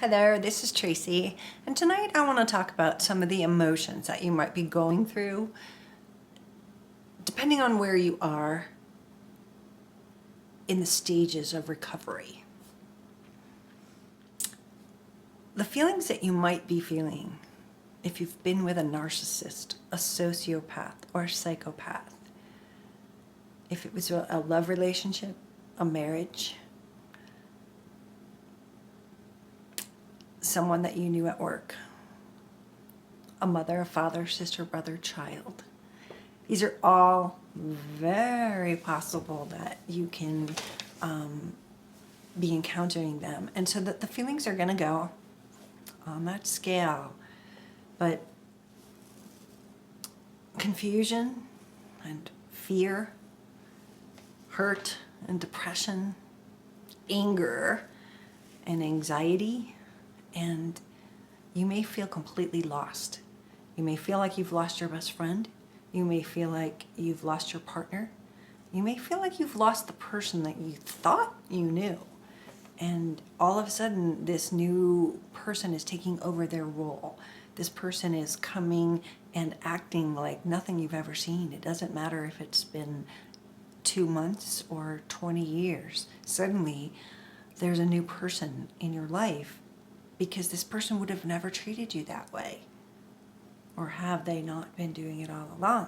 Hi there, this is Tracy, and tonight I want to talk about some of the emotions that you might be going through depending on where you are in the stages of recovery. The feelings that you might be feeling if you've been with a narcissist, a sociopath, or a psychopath, if it was a love relationship, a marriage, someone that you knew at work, a mother, a father, sister, brother, child. These are all very possible that you can be encountering them. And so that the feelings are going to go on that scale. But confusion and fear, hurt and depression, anger and anxiety, and you may feel completely lost. You may feel like you've lost your best friend. You may feel like you've lost your partner. You may feel like you've lost the person that you thought you knew. And all of a sudden, this new person is taking over their role. This person is coming and acting like nothing you've ever seen. It doesn't matter if it's been 2 months or 20 years. Suddenly, there's a new person in your life because this person would have never treated you that way. Or have they not been doing it all along?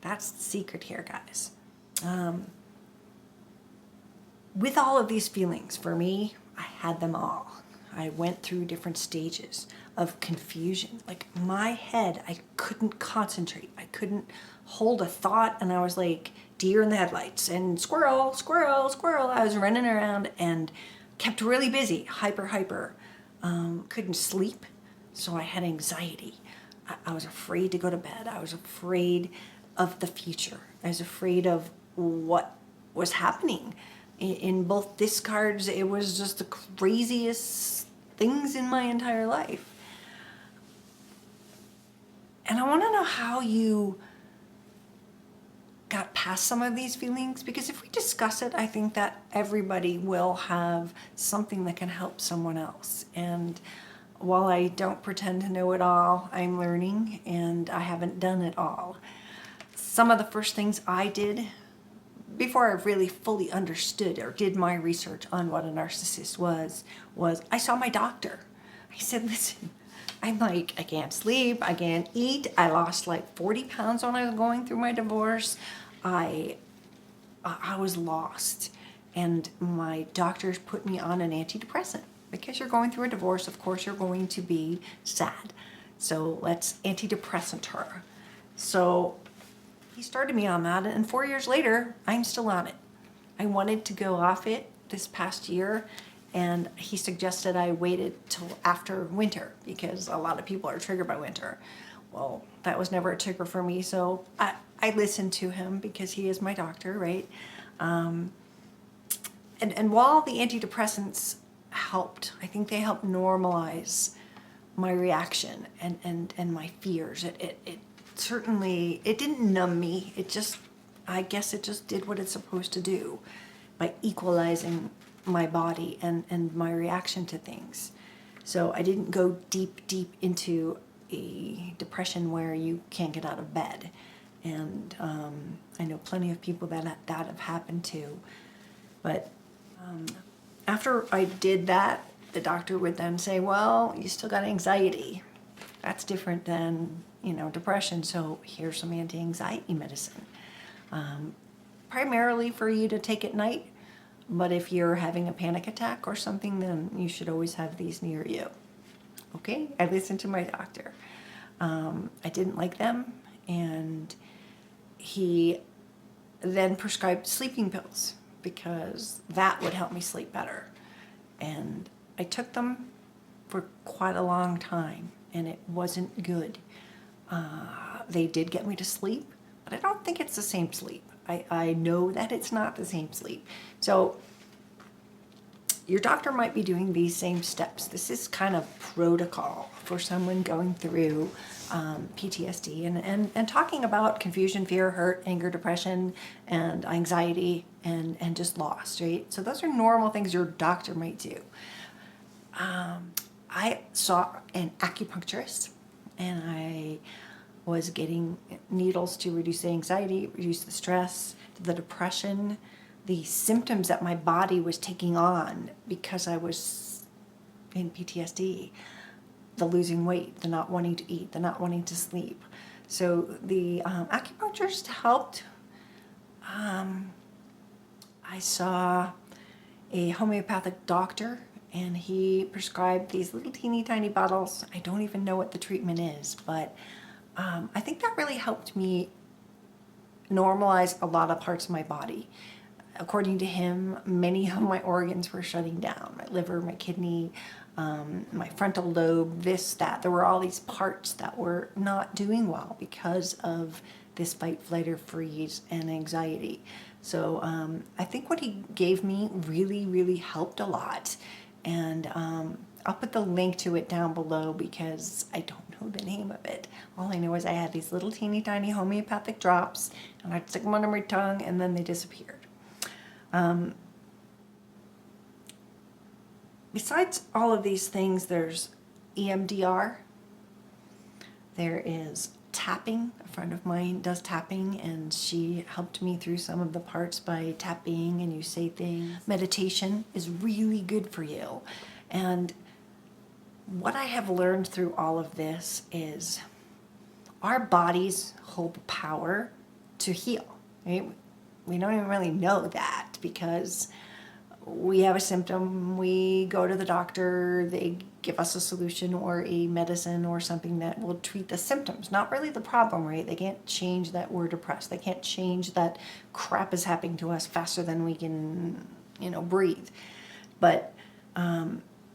That's the secret here, guys. With all of these feelings, for me, I had them all. I went through different stages of confusion. Like my head, I couldn't concentrate. I couldn't hold a thought, and I was like deer in the headlights and squirrel, squirrel, squirrel. I was running around and kept really busy, hyper. Couldn't sleep, so I had anxiety. I was afraid to go to bed. I was afraid of the future. I was afraid of what was happening. In both discards, it was just the craziest things in my entire life. And I want to know how you got past some of these feelings, because if we discuss it, I think that everybody will have something that can help someone else. And while I don't pretend to know it all, I'm learning, and I haven't done it all. Some of the first things I did before I really fully understood or did my research on what a narcissist was I saw my doctor. I said, listen, I can't sleep, I can't eat. I lost like 40 pounds when I was going through my divorce. I was lost. And my doctors put me on an antidepressant. Because you're going through a divorce, of course you're going to be sad. So let's antidepressant her. So he started me on that, and 4 years later, I'm still on it. I wanted to go off it this past year, and he suggested I waited till after winter because a lot of people are triggered by winter. Well, that was never a trigger for me, so I listened to him because he is my doctor, right? And while the antidepressants helped, I think they helped normalize my reaction and my fears. It certainly, it didn't numb me. I guess it just did what it's supposed to do by equalizing my body and my reaction to things. So I didn't go deep into a depression where you can't get out of bed. And I know plenty of people that have happened to. But after I did that, the doctor would then say, well, you still got anxiety. That's different than, depression. So here's some anti-anxiety medicine. Primarily for you to take at night. But if you're having a panic attack or something, then you should always have these near you. Okay? I listened to my doctor. I didn't like them. And he then prescribed sleeping pills, because that would help me sleep better. And I took them for quite a long time, and it wasn't good. They did get me to sleep, but I don't think it's the same sleep. I know that it's not the same sleep. So your doctor might be doing these same steps. This is kind of protocol for someone going through PTSD and talking about confusion, fear, hurt, anger, depression, and anxiety, and just loss, right? So those are normal things your doctor might do. I saw an acupuncturist, and I was getting needles to reduce the anxiety, reduce the stress, the depression, the symptoms that my body was taking on because I was in PTSD, the losing weight, the not wanting to eat, the not wanting to sleep. So the acupuncturist helped. I saw a homeopathic doctor, and he prescribed these little teeny tiny bottles. I don't even know what the treatment is, but I think that really helped me normalize a lot of parts of my body. According to him, many of my organs were shutting down. My liver, my kidney, my frontal lobe, this, that. There were all these parts that were not doing well because of this fight, flight, or freeze and anxiety. So I think what he gave me really, really helped a lot. And I'll put the link to it down below because I don't know the name of it. All I know is I had these little teeny tiny homeopathic drops, and I'd stick them under my tongue, and then they disappeared. Besides all of these things, there's EMDR. There is tapping. A friend of mine does tapping, and she helped me through some of the parts by tapping, and you say things. Meditation is really good for you. And what I have learned through all of this is our bodies hold power to heal. Right? We don't even really know that because we have a symptom, we go to the doctor, they give us a solution or a medicine or something that will treat the symptoms, not really the problem, right? They can't change that we're depressed. They can't change that crap is happening to us faster than we can, breathe. But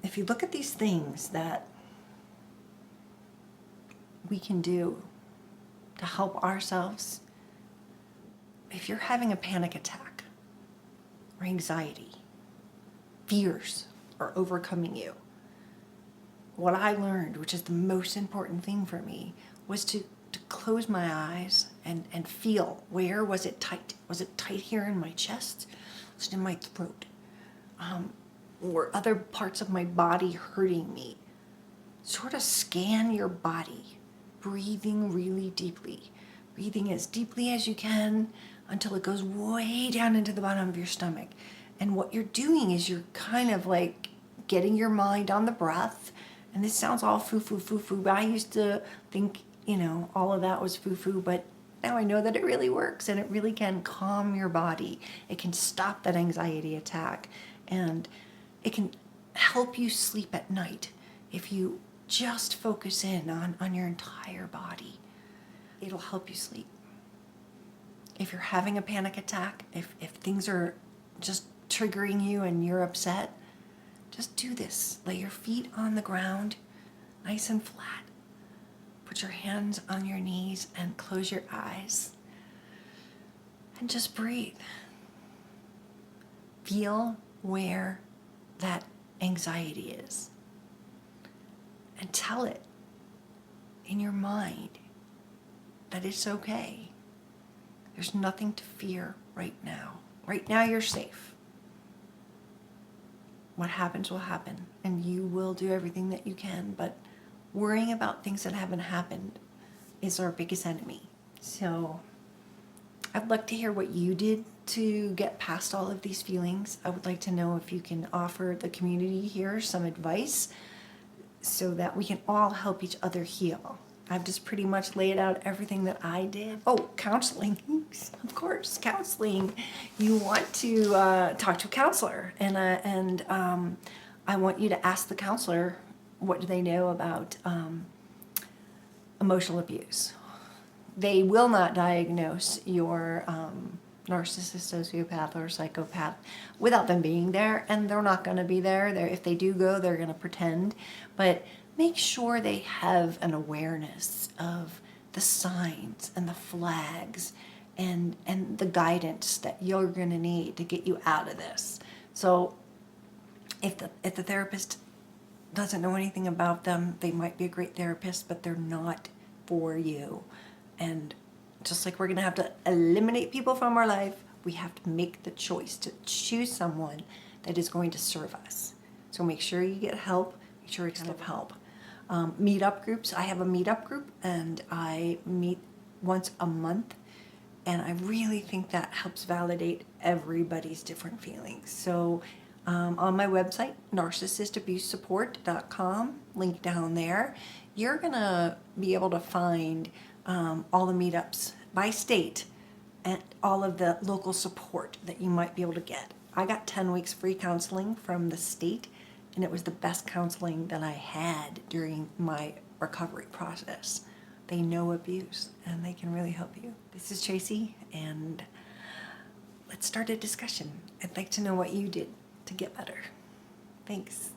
if you look at these things that we can do to help ourselves, if you're having a panic attack or anxiety, fears are overcoming you, what I learned, which is the most important thing for me, was to close my eyes and feel, where was it tight? Was it tight here in my chest? Was it in my throat? Were other parts of my body hurting me? Sort of scan your body, breathing really deeply. Breathing as deeply as you can until it goes way down into the bottom of your stomach. And what you're doing is you're kind of like getting your mind on the breath. And this sounds all foo-foo, but I used to think, all of that was foo-foo, but now I know that it really works, and it really can calm your body. It can stop that anxiety attack, and it can help you sleep at night if you just focus in on your entire body. It'll help you sleep. If you're having a panic attack, if things are just triggering you and you're upset, just do this. Lay your feet on the ground, nice and flat. Put your hands on your knees and close your eyes. And just breathe. Feel where that anxiety is. And tell it in your mind that it's okay. There's nothing to fear right now. Right now you're safe. What happens will happen, and you will do everything that you can, but worrying about things that haven't happened is our biggest enemy. So I'd like to hear what you did to get past all of these feelings. I would like to know if you can offer the community here some advice so that we can all help each other heal. I've just pretty much laid out everything that I did. Oh, counseling, of course, counseling. You want to talk to a counselor, and I want you to ask the counselor, what do they know about emotional abuse? They will not diagnose your narcissist, sociopath, or psychopath without them being there, and they're not going to be there. If they do go, they're going to pretend, but make sure they have an awareness of the signs and the flags and the guidance that you're going to need to get you out of this. So if the therapist doesn't know anything about them, they might be a great therapist, but they're not for you. And just like we're going to have to eliminate people from our life, we have to make the choice to choose someone that is going to serve us. So make sure you get help sure to kind of help. Meetup groups. I have a meetup group, and I meet once a month, and I really think that helps validate everybody's different feelings. So on my website, narcissistabusesupport.com, link down there, you're going to be able to find all the meetups by state and all of the local support that you might be able to get. I got 10 weeks free counseling from the state, and it was the best counseling that I had during my recovery process. They know abuse, and they can really help you. This is Tracy, and let's start a discussion. I'd like to know what you did to get better. Thanks.